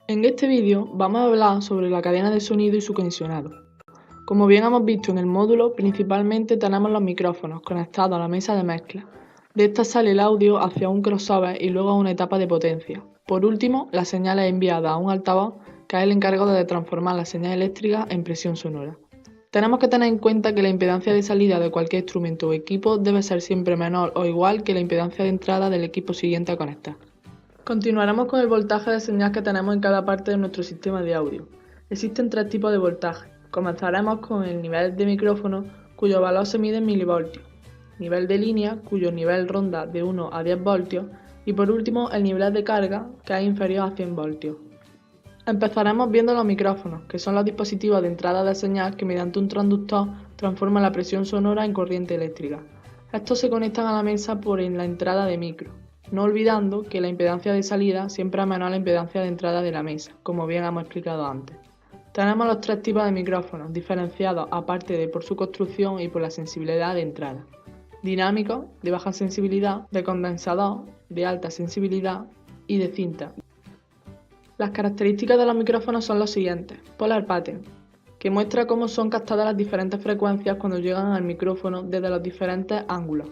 En este vídeo vamos a hablar sobre la cadena de sonido y su condicionado. Como bien hemos visto en el módulo, principalmente tenemos los micrófonos conectados a la mesa de mezcla. De esta sale el audio hacia un crossover y luego a una etapa de potencia. Por último, la señal es enviada a un altavoz que es el encargado de transformar la señal eléctrica en presión sonora. Tenemos que tener en cuenta que la impedancia de salida de cualquier instrumento o equipo debe ser siempre menor o igual que la impedancia de entrada del equipo siguiente a conectar. Continuaremos con el voltaje de señal que tenemos en cada parte de nuestro sistema de audio. Existen tres tipos de voltaje. Comenzaremos con el nivel de micrófono, cuyo valor se mide en milivoltios, nivel de línea, cuyo nivel ronda de 1 a 10 voltios, y por último el nivel de carga, que es inferior a 100 voltios. Empezaremos viendo los micrófonos, que son los dispositivos de entrada de señal que mediante un transductor transforman la presión sonora en corriente eléctrica. Estos se conectan a la mesa por la entrada de micro, no olvidando que la impedancia de salida siempre es menor a la impedancia de entrada de la mesa, como bien hemos explicado antes. Tenemos los tres tipos de micrófonos, diferenciados aparte de por su construcción y por la sensibilidad de entrada. Dinámicos, de baja sensibilidad, de condensador, de alta sensibilidad y de cinta. Las características de los micrófonos son los siguientes. Polar Pattern, que muestra cómo son captadas las diferentes frecuencias cuando llegan al micrófono desde los diferentes ángulos.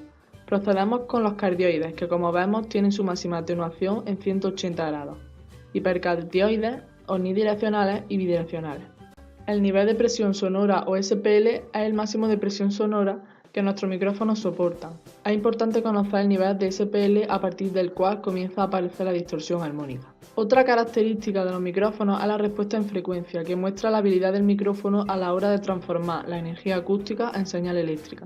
Procedemos con los cardioides, que como vemos tienen su máxima atenuación en 180 grados. Hipercardioides, omnidireccionales y bidireccionales. El nivel de presión sonora o SPL es el máximo de presión sonora que nuestros micrófonos soportan. Es importante conocer el nivel de SPL a partir del cual comienza a aparecer la distorsión armónica. Otra característica de los micrófonos es la respuesta en frecuencia, que muestra la habilidad del micrófono a la hora de transformar la energía acústica en señal eléctrica.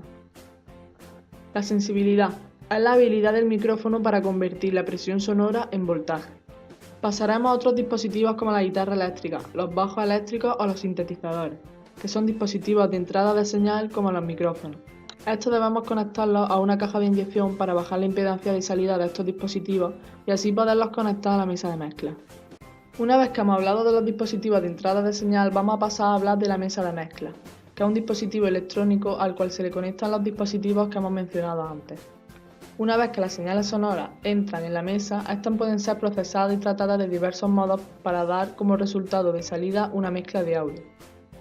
La sensibilidad es la habilidad del micrófono para convertir la presión sonora en voltaje. Pasaremos a otros dispositivos como la guitarra eléctrica, los bajos eléctricos o los sintetizadores, que son dispositivos de entrada de señal como los micrófonos. Estos debemos conectarlos a una caja de inyección para bajar la impedancia de salida de estos dispositivos y así poderlos conectar a la mesa de mezcla. Una vez que hemos hablado de los dispositivos de entrada de señal, vamos a pasar a hablar de la mesa de mezcla, que es un dispositivo electrónico al cual se le conectan los dispositivos que hemos mencionado antes. Una vez que las señales sonoras entran en la mesa, estas pueden ser procesadas y tratadas de diversos modos para dar como resultado de salida una mezcla de audio,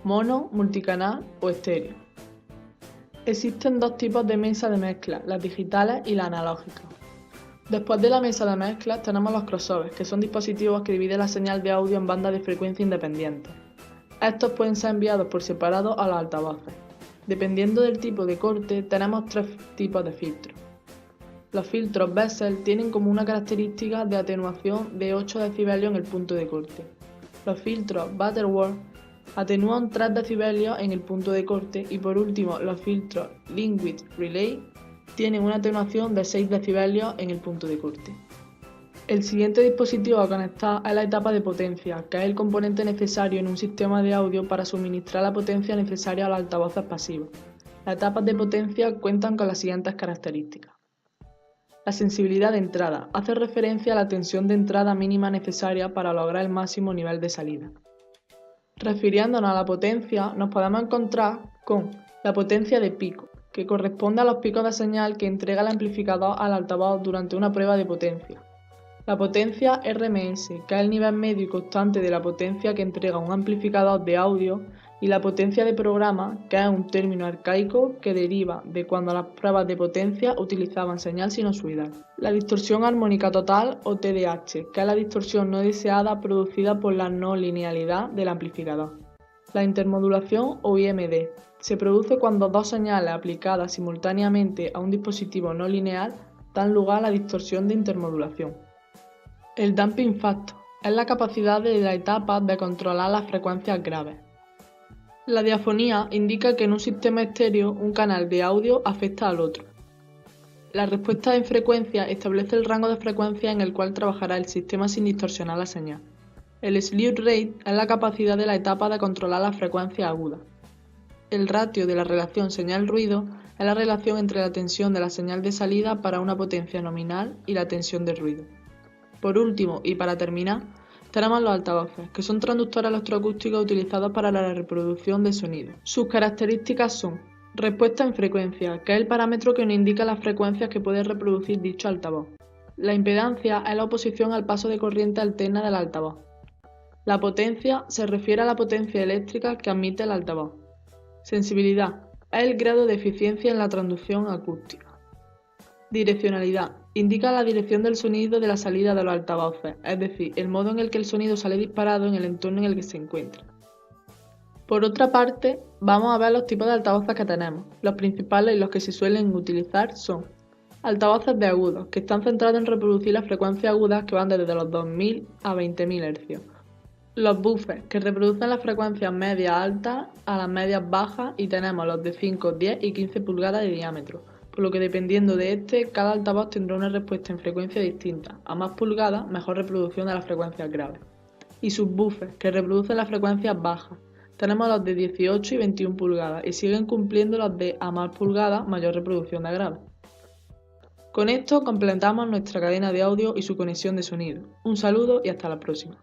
mono, multicanal o estéreo. Existen dos tipos de mesa de mezcla, las digitales y las analógicas. Después de la mesa de mezcla tenemos los crossovers, que son dispositivos que dividen la señal de audio en bandas de frecuencia independientes. Estos pueden ser enviados por separado a los altavoces. Dependiendo del tipo de corte, tenemos tres tipos de filtros. Los filtros Bessel tienen como una característica de atenuación de 8 decibelios en el punto de corte. Los filtros Butterworth atenúan 3 decibelios en el punto de corte y por último los filtros Linkwitz Relay tienen una atenuación de 6 decibelios en el punto de corte. El siguiente dispositivo a conectar es la etapa de potencia, que es el componente necesario en un sistema de audio para suministrar la potencia necesaria a los altavoces pasivos. Las etapas de potencia cuentan con las siguientes características. La sensibilidad de entrada hace referencia a la tensión de entrada mínima necesaria para lograr el máximo nivel de salida. Refiriéndonos a la potencia, nos podemos encontrar con la potencia de pico, que corresponde a los picos de señal que entrega el amplificador al altavoz durante una prueba de potencia. La potencia RMS, que es el nivel medio y constante de la potencia que entrega un amplificador de audio, y la potencia de programa, que es un término arcaico que deriva de cuando las pruebas de potencia utilizaban señal sinusoidal. La distorsión armónica total o TDH, que es la distorsión no deseada producida por la no linealidad del amplificador. La intermodulación o IMD se produce cuando dos señales aplicadas simultáneamente a un dispositivo no lineal dan lugar a la distorsión de intermodulación. El damping factor es la capacidad de la etapa de controlar las frecuencias graves. La diafonía indica que en un sistema estéreo un canal de audio afecta al otro. La respuesta en frecuencia establece el rango de frecuencia en el cual trabajará el sistema sin distorsionar la señal. El slew rate es la capacidad de la etapa de controlar las frecuencias agudas. El ratio de la relación señal-ruido es la relación entre la tensión de la señal de salida para una potencia nominal y la tensión de ruido. Por último, y para terminar, tenemos los altavoces, que son transductores electroacústicos utilizados para la reproducción de sonido. Sus características son respuesta en frecuencia, que es el parámetro que nos indica las frecuencias que puede reproducir dicho altavoz. La impedancia es la oposición al paso de corriente alterna del altavoz. La potencia se refiere a la potencia eléctrica que admite el altavoz. Sensibilidad es el grado de eficiencia en la transducción acústica. Direccionalidad indica la dirección del sonido de la salida de los altavoces, es decir, el modo en el que el sonido sale disparado en el entorno en el que se encuentra. Por otra parte, vamos a ver los tipos de altavoces que tenemos. Los principales y los que se suelen utilizar son altavoces de agudos, que están centrados en reproducir las frecuencias agudas que van desde los 2000 a 20.000 Hz. Los buffers, que reproducen las frecuencias medias altas a las medias bajas, y tenemos los de 5, 10 y 15 pulgadas de diámetro, por lo que dependiendo de cada altavoz tendrá una respuesta en frecuencia distinta. A más pulgadas, mejor reproducción de las frecuencias graves. Y subwoofers, que reproducen las frecuencias bajas. Tenemos los de 18 y 21 pulgadas y siguen cumpliendo los de a más pulgadas, mayor reproducción de graves. Con esto completamos nuestra cadena de audio y su conexión de sonido. Un saludo y hasta la próxima.